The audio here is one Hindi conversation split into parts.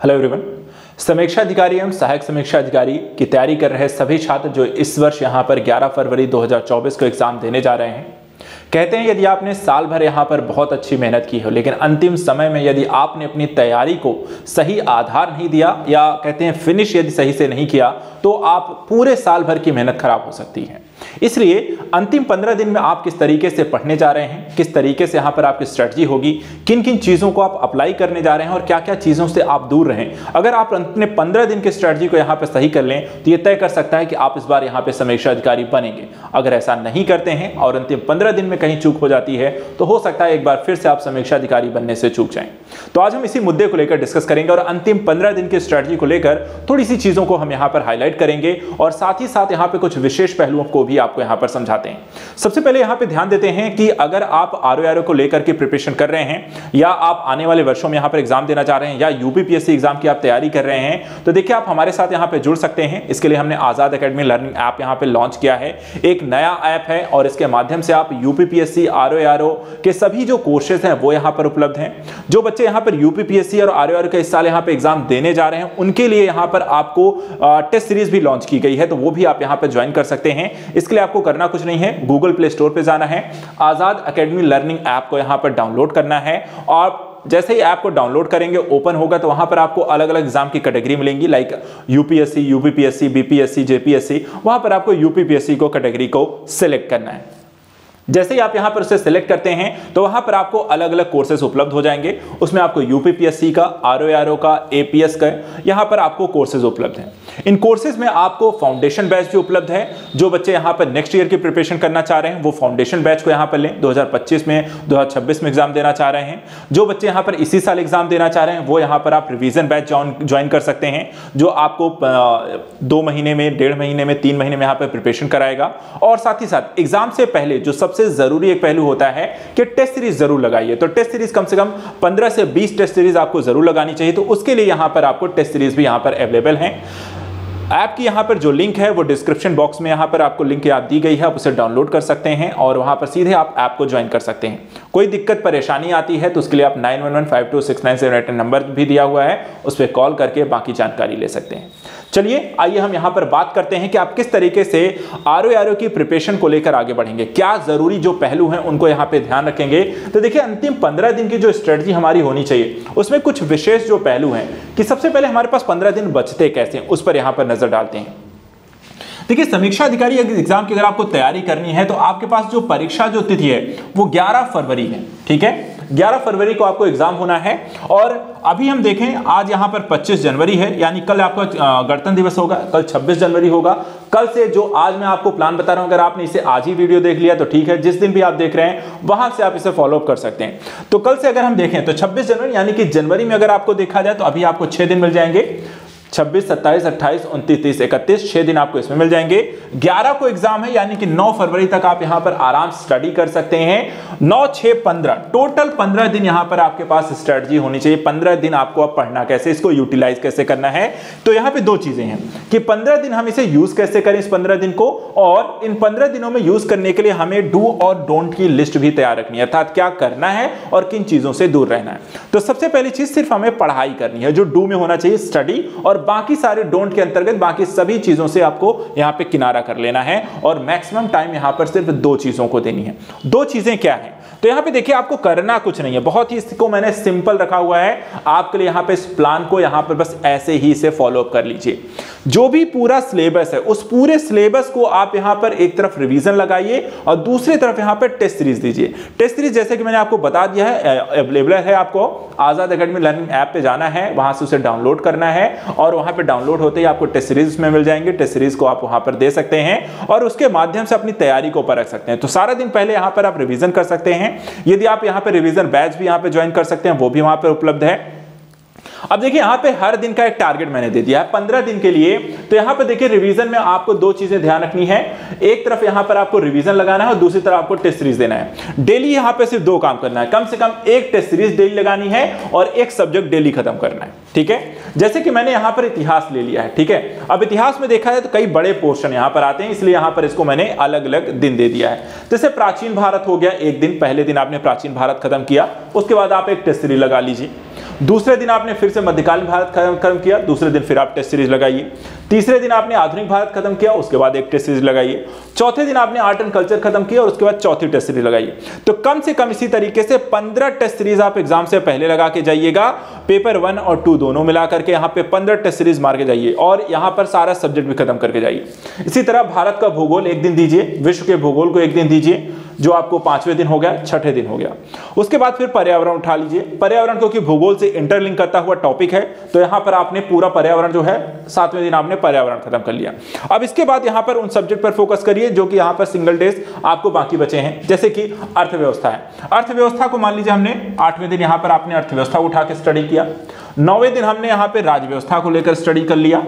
Hello everyone. समीक्षा अधिकारी एवं सहायक समीक्षा अधिकारी की तैयारी कर रहे सभी छात्र जो इस वर्ष यहां पर 11 फरवरी 2024 को एग्जाम देने जा रहे हैं, कहते हैं यदि आपने साल भर यहां पर बहुत अच्छी मेहनत की हो लेकिन अंतिम समय में यदि आपने अपनी तैयारी को सही आधार नहीं दिया या कहते हैं फिनिश यदि सही से नहीं किया तो आप पूरे साल भर की मेहनत खराब हो सकती है। इसलिए अंतिम 15 दिन में आप किस तरीके से पढ़ने जा रहे हैं, किस तरीके से यहाँ पर आपकी स्ट्रेटजी होगी, किन किन चीज़ों को आप अप्लाई करने जा रहे हैं और क्या क्या चीज़ों से आप दूर रहें। अगर आप अपने 15 दिन की स्ट्रेटजी को यहाँ पर सही कर लें तो ये तय कर सकता है कि आप इस बार यहाँ पे समीक्षा अधिकारी बनेंगे। अगर ऐसा नहीं करते हैं और अंतिम 15 दिन में कहीं चूक हो जाती है तो हो सकता है एक बार फिर से आप समीक्षा अधिकारी बनने से चूक जाएं। तो आज हम इसी मुद्दे को लेकर डिस्कस करेंगे और अंतिम 15 दिन की स्ट्रेटजी को लेकर थोड़ी सी चीज़ों को हम यहाँ पर हाईलाइट करेंगे और साथ ही साथ यहाँ पे कुछ विशेष पहलुओं को भी आपको यहाँ पर समझाते हैं। सबसे पहले यहाँ पे ध्यान देते हैं कि अगर आप आरओ को लेकर के प्रिपरेशन कर रहे हैं या आप आने वाले वर्षों में यहाँ पर एग्जाम देना चाह रहे हैं या यूपीपीएससी एग्जाम की आप तैयारी कर रहे हैं तो देखिए आप हमारे साथ यहाँ पे जुड़ सकते हैं। इसके लिए हमने आजाद एकेडमी लर्निंग ऐप यहाँ पे लॉन्च किया है। एक नया ऐप है और इसके माध्यम से आप यूपीपीएससी आरओ के सभी जो कोर्सेज हैं वो यहाँ पर उपलब्ध हैं। जो बच्चे यहाँ पर यूपीपीएससी और आरओ के इस साल यहाँ पे एग्जाम देने जा रहे हैं उनके लिए यहाँ पर आपको टेस्ट सीरीज भी लॉन्च की गई है, तो वो भी आप यहाँ पर ज्वाइन कर सकते हैं। इसके लिए आपको करना कुछ नहीं है, गूगल प्ले स्टोर पे जाना है, आजाद एकेडमी लर्निंग ऐप को यहाँ पर डाउनलोड करना है और जैसे ही ऐप को डाउनलोड करेंगे ओपन होगा तो वहां पर आपको अलग अलग एग्जाम की कैटेगरी मिलेंगी, like UPSC, UPPSC, BPSC, JPSC. वहां पर आपको यूपीपीएससी को कैटेगरी को सिलेक्ट करना है। जैसे ही आप यहां पर उसे सिलेक्ट करते हैं तो वहां पर आपको अलग अलग कोर्सेज उपलब्ध हो जाएंगे। उसमें आपको यूपीपीएससी का, आरओ का, एपीएस का, यहां पर आपको कोर्सेज उपलब्ध हैं। इन कोर्सेज में आपको फाउंडेशन बैच भी उपलब्ध है। जो बच्चे यहां पर नेक्स्ट ईयर की प्रिपरेशन करना चाह रहे हैं वो फाउंडेशन बैच को यहां पर लें। 2025 में 2026 में एग्जाम देना चाह रहे हैं, जो बच्चे यहां पर इसी साल एग्जाम देना चाह रहे हैं वो यहां पर आप रिवीजन बैच ज्वाइन कर सकते हैं, जो आपको 2 महीने में, 1.5 महीने में, 3 महीने में यहां पर प्रिपरेशन कराएगा। और साथ ही साथ एग्जाम से पहले जो सबसे जरूरी एक पहलू होता है कि टेस्ट सीरीज जरूर लगाइए। तो टेस्ट सीरीज कम से कम 15 से 20 टेस्ट सीरीज आपको जरूर लगानी चाहिए। तो उसके लिए यहां पर आपको टेस्ट सीरीज भी यहां पर अवेलेबल है। ऐप की यहाँ पर जो लिंक है वो डिस्क्रिप्शन बॉक्स में यहाँ पर आपको लिंक याद दी गई है, आप उसे डाउनलोड कर सकते हैं और वहाँ पर सीधे आप ऐप को ज्वाइन कर सकते हैं। कोई दिक्कत परेशानी आती है तो उसके लिए आप 9115269788 नंबर भी दिया हुआ है, उस पर कॉल करके बाकी जानकारी ले सकते हैं। चलिए आइए हम यहाँ पर बात करते हैं कि आप किस तरीके से आरओ की प्रिपरेशन को लेकर आगे बढ़ेंगे, क्या जरूरी जो पहलू हैं उनको यहाँ पे ध्यान रखेंगे। तो देखिए अंतिम 15 दिन की जो स्ट्रेटजी हमारी होनी चाहिए उसमें कुछ विशेष जो पहलू हैं कि सबसे पहले हमारे पास 15 दिन बचते कैसे हैं उस पर यहाँ पर नजर डालते हैं। देखिए समीक्षा अधिकारी एग्जाम की अगर आपको तैयारी करनी है तो आपके पास जो परीक्षा जो तिथि है वो 11 फरवरी है, ठीक है। 11 फरवरी को आपको एग्जाम होना है और अभी हम देखें आज यहां पर 25 जनवरी है, यानी कल आपका गणतंत्र दिवस होगा, कल 26 जनवरी होगा। कल से जो आज मैं आपको प्लान बता रहा हूं, अगर आपने इसे आज ही वीडियो देख लिया तो ठीक है, जिस दिन भी आप देख रहे हैं वहां से आप इसे फॉलो अप कर सकते हैं। तो कल से अगर हम देखें तो 26 जनवरी यानी कि जनवरी में अगर आपको देखा जाए तो अभी आपको 6 दिन मिल जाएंगे, 26, 27, 28, 29, 30, 31, 6 दिन आपको इसमें मिल जाएंगे। 11 को एग्जाम है यानी कि 9 फरवरी तक आप यहां पर आराम से स्टडी कर सकते हैं। 9, 6, 15 टोटल 15 दिन यहां पर आपके पास स्ट्रेटजी होनी चाहिए। 15 दिन आपको अब पढ़ना कैसे, इसको यूटिलाइज कैसे करना है। तो यहां पे 2 चीजें हैं कि 15 दिन हम इसे यूज कैसे करें इस 15 दिन को, और इन 15 दिनों में यूज करने के लिए हमें डू और डोंट की लिस्ट भी तैयार रखनी है, अर्थात क्या करना है और किन चीजों से दूर रहना है। तो सबसे पहली चीज सिर्फ हमें पढ़ाई करनी है, जो डू में होना चाहिए स्टडी, और बाकी सारे डोंट के अंतर्गत बाकी सभी चीजों से आपको यहां पे किनारा कर लेना है और मैक्सिमम टाइम यहां पर सिर्फ 2 चीजों को देनी है। 2 चीजें क्या है तो यहां पे देखिए आपको करना कुछ नहीं है, बहुत ही इसको मैंने सिंपल रखा हुआ है आपके लिए। यहां पे इस प्लान को यहां पर बस ऐसे ही इसे फॉलो अप कर लीजिए। जो भी पूरा सिलेबस है उस पूरे सिलेबस को आप यहां पर एक तरफ रिवीजन लगाइए और दूसरी तरफ यहां पर टेस्ट सीरीज दीजिए। टेस्ट सीरीज जैसे कि मैंने आपको बता दिया है अवेलेबल है, आपको आजाद एकेडमी लर्निंग ऐप पे जाना है, वहां से उसे डाउनलोड करना है और वहां पे डाउनलोड होते ही आपको टेस्ट सीरीज में मिल जाएंगे। टेस्ट सीरीज को आप वहां पर दे सकते हैं और उसके माध्यम से अपनी तैयारी को परख सकते हैं। तो सारा दिन पहले यहां पर आप रिवीजन कर सकते हैं। यदि आप यहां पे रिवीजन बैच भी यहां पे ज्वाइन कर सकते हैं, वो भी वहां पे उपलब्ध है। अब देखिए यहां पे हर दिन का एक टारगेट मैंने दे दिया है 15 दिन के लिए। तो यहां पे देखिए रिवीजन में आपको 2 चीजें ध्यान रखनी है, एक तरफ यहां पर आपको रिवीजन लगाना है और दूसरी तरफ आपको टेस्ट सीरीज देना है। डेली यहां पे सिर्फ 2 काम करना है, कम से कम एक टेस्ट सीरीज डेली लगानी है और एक सब्जेक्ट डेली खत्म करना है, ठीक है। जैसे कि मैंने यहां पर इतिहास ले लिया है, ठीक है। अब इतिहास में देखा जाए तो कई बड़े पोर्शन यहां पर आते हैं, इसलिए यहां पर इसको मैंने अलग अलग दिन दे दिया है। जैसे प्राचीन भारत हो गया, एक दिन, पहले दिन आपने प्राचीन भारत खत्म किया, उसके बाद आप एक टेस्ट सीरीज लगा लीजिए। दूसरे दिन आपने फिर से मध्यकालीन भारत खत्म किया, दूसरे दिन फिर आप टेस्ट सीरीज लगाइए। तीसरे दिन आपने आधुनिक भारत खत्म किया, उसके बाद एक टेस्ट सीरीज लगाइए। चौथे दिन आपने आर्ट एंड कल्चर खत्म किया और उसके बाद चौथी टेस्ट सीरीज लगाइए। तो कम से कम इसी तरीके से 15 टेस्ट सीरीज आप एग्जाम से पहले लगा के जाइएगा। पेपर 1 और 2 दोनों मिला करके यहाँ पे 15 टेस्ट सीरीज मार के जाइए और यहाँ पर सारा सब्जेक्ट भी खत्म करके जाइए। इसी तरह भारत का भूगोल एक दिन दीजिए, विश्व के भूगोल को एक दिन दीजिए, जो आपको 5वें दिन हो गया, 6ठे दिन हो गया। उसके बाद फिर पर्यावरण उठा लीजिए। पर्यावरण क्योंकि भूगोल से इंटरलिंक करता हुआ टॉपिक है, तो यहां पर आपने पूरा पर्यावरण जो है 7वें दिन आपने पर्यावरण खत्म कर लिया। अब इसके बाद यहां पर उन सब्जेक्ट पर फोकस करिए जो कि यहां पर सिंगल डेज आपको बाकी बचे हैं, जैसे कि अर्थव्यवस्था है। अर्थव्यवस्था को मान लीजिए हमने 8वें दिन यहां पर आपने अर्थव्यवस्था उठा के स्टडी किया। 9वें दिन हमने यहां पर राज्य व्यवस्था को लेकर स्टडी कर लिया।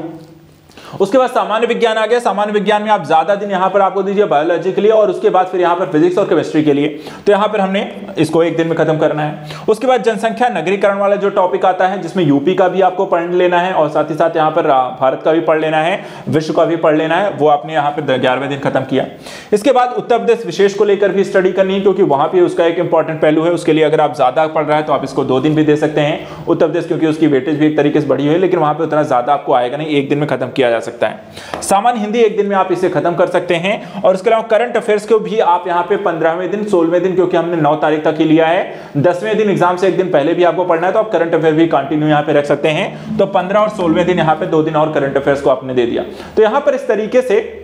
उसके बाद सामान्य विज्ञान आ गया। सामान्य विज्ञान में आप ज्यादा दिन यहां पर आपको दीजिए बायोलॉजी के लिए और उसके बाद फिर यहां पर फिजिक्स और केमिस्ट्री के लिए, तो यहां पर हमने इसको एक दिन में खत्म करना है। उसके बाद जनसंख्या नगरीकरण वाला जो टॉपिक आता है, जिसमें यूपी का भी आपको पढ़ लेना है और साथ ही साथ यहां पर भारत का भी पढ़ लेना है, विश्व का भी पढ़ लेना है, वो आपने यहां पर 11वें दिन खत्म किया। इसके बाद उत्तर प्रदेश विशेष को लेकर भी स्टडी करनी है, क्योंकि वहां पर उसका एक इंपॉर्टेंट पहलू है। उसके लिए अगर आप ज्यादा पढ़ रहे हैं तो आप इसको 2 दिन भी दे सकते हैं। उत्तर प्रदेश क्योंकि उसकी वेटेज भी एक तरीके से बढ़ी हुई है, लेकिन वहां पर उतना ज्यादा आपको आएगा नहीं, एक दिन में खत्म किया जा सकता है। सामान्य हिंदी एक दिन में आप इसे खत्म कर सकते हैं। और इसके अलावा करंट अफेयर्स को भी आप यहां पे 15वें दिन, 16वें दिन, क्योंकि हमने 9 तारीख तक ही लिया है, 10वें दिन एग्जाम से एक दिन पहले भी आपको पढ़ना है, तो आप करंट अफेयर भी कंटिन्यू यहां पे रख सकते हैं। तो 15 और 16वें दिन यहां पे 2 दिन और करंट अफेयर्स को आपने दे दिया। तो यहां पर इस तरीके से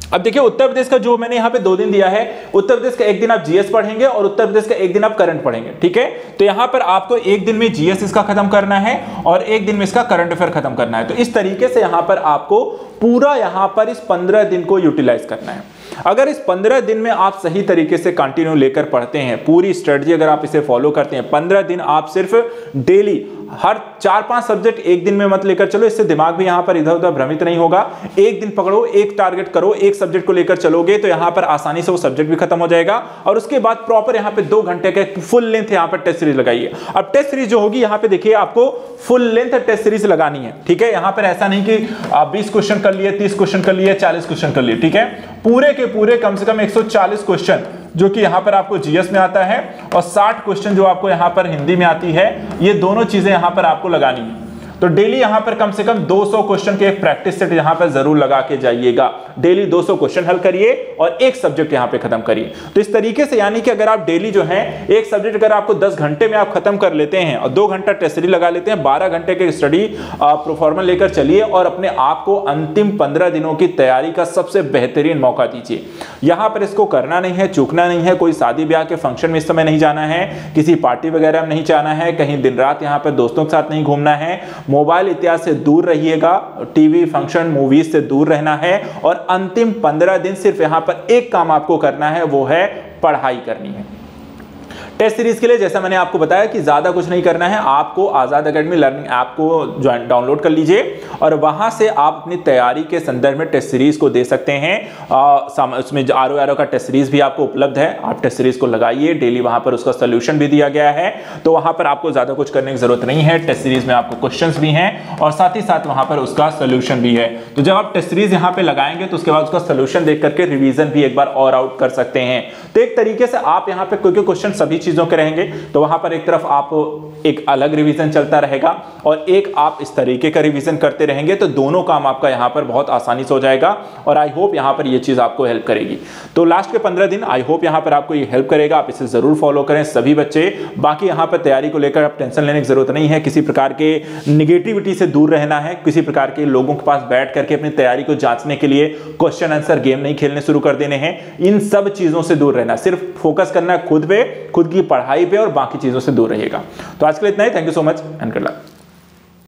अब देखिए उत्तर प्रदेश का जो मैंने यहाँ पे 2 दिन दिया है, उत्तर प्रदेश का एक दिन आप जीएस पढ़ेंगे और उत्तर प्रदेश का एक दिन आप करंट पढ़ेंगे, ठीक है। तो यहाँ पर आपको एक दिन में जीएस इसका खत्म करना है और एक दिन में इसका करंट अफेयर खत्म करना है। तो इस तरीके से यहाँ पर आपको पूरा यहाँ पर इस 15 दिन को यूटिलाइज करना है। अगर इस 15 दिन में आप सही तरीके से कंटिन्यू लेकर पढ़ते हैं, पूरी स्ट्रेटजी अगर आप इसे फॉलो करते हैं, 15 दिन आप सिर्फ डेली हर 4-5 सब्जेक्ट एक दिन में मत लेकर चलो, इससे दिमाग भी यहां पर इधर उधर भ्रमित नहीं होगा। एक दिन पकड़ो, एक टारगेट करो, एक सब्जेक्ट को लेकर चलोगे तो यहां पर आसानी से वो सब्जेक्ट भी खत्म हो जाएगा। और उसके बाद प्रॉपर यहां पे 2 घंटे के फुल लेंथ यहां पर टेस्ट सीरीज लगाइए। अब टेस्ट सीरीज जो होगी यहां पे देखिए आपको फुल लेंथ टेस्ट सीरीज लगानी है, ठीक है। यहां पर ऐसा नहीं कि आप 20 क्वेश्चन कर लिए, 30 क्वेश्चन कर लिए, 40 क्वेश्चन कर लिए, ठीक है। पूरे के पूरे कम से कम 140 क्वेश्चन जो कि यहां पर आपको जीएस में आता है और 60 क्वेश्चन जो आपको यहां पर हिंदी में आती है, ये दोनों चीजें यहां पर आपको लगानी है। तो डेली यहां पर कम से कम 200 क्वेश्चन के एक प्रैक्टिस सेट यहां पर जरूर लगा के जाइएगा। डेली 200 क्वेश्चन हल करिए और एक सब्जेक्ट यहां पे खत्म करिए। तो इस तरीके से यानी कि अगर आप डेली जो है एक सब्जेक्ट अगर आपको 10 घंटे में आप खत्म कर लेते हैं और 2 घंटा टेस्ट सीरीज लगा लेते हैं, 12 घंटे के स्टडी परफॉर्मेंस लेकर चलिए और अपने आप को अंतिम 15 दिनों की तैयारी का सबसे बेहतरीन मौका दीजिए। यहां पर इसको करना नहीं है, चूकना नहीं है, कोई शादी ब्याह के फंक्शन में इस समय नहीं जाना है, किसी पार्टी वगैरह में नहीं जाना है, कहीं दिन रात यहां पर दोस्तों के साथ नहीं घूमना है, मोबाइल इत्यादि से दूर रहिएगा, टीवी फंक्शन मूवीज से दूर रहना है और अंतिम 15 दिन सिर्फ यहां पर एक काम आपको करना है, वो है पढ़ाई करनी है। टेस्ट सीरीज के लिए जैसा मैंने आपको बताया कि ज्यादा कुछ नहीं करना है, आपको आजाद एकेडमी लर्निंग ऐप को ज्वाइन डाउनलोड कर लीजिए और वहां से आप अपनी तैयारी के संदर्भ में टेस्ट सीरीज को दे सकते हैं। उसमें आरओ का टेस्ट सीरीज भी आपको उपलब्ध है, आप टेस्ट सीरीज को लगाइए, डेली वहां पर उसका सोल्यूशन भी दिया गया है। तो वहां पर आपको ज्यादा कुछ करने की जरूरत नहीं है, टेस्ट सीरीज में आपको क्वेश्चंस भी हैं और साथ ही साथ वहां पर उसका सोल्यूशन भी है। तो जब आप टेस्ट सीरीज यहाँ पे लगाएंगे तो उसके बाद उसका सोल्यूशन देख करके रिवीजन भी एक बार और आउट कर सकते हैं। तो एक तरीके से आप यहाँ पे क्योंकि क्वेश्चन सभी चीजों के रहेंगे तो वहां पर एक तरफ आप एक अलग रिवीजन चलता रहेगा और एक आप इस तरीके का रिवीजन करते रहेंगे, तो दोनों काम आपका यहां पर बहुत आसानी से हो जाएगा और आई होप यहां पर ये चीज आपको हेल्प करेगी। तो लास्ट के 15 दिन आई होप यहां पर आपको ये हेल्प करेगा, आप इसे जरूर फॉलो करें सभी बच्चे। बाकी यहां पर तैयारी को लेकर आप टेंशन लेने की जरूरत नहीं है, किसी प्रकार के निगेटिविटी से दूर रहना है, किसी प्रकार के लोगों के पास बैठ करके अपनी तैयारी को जांचने के लिए क्वेश्चन आंसर गेम नहीं खेलने शुरू कर देने हैं। इन सब चीजों से दूर रहना, सिर्फ फोकस करना है खुद पे, खुद की पढ़ाई पे और बाकी चीजों से दूर रहिएगा। तो आज के लिए इतना ही, thank you so much and good luck.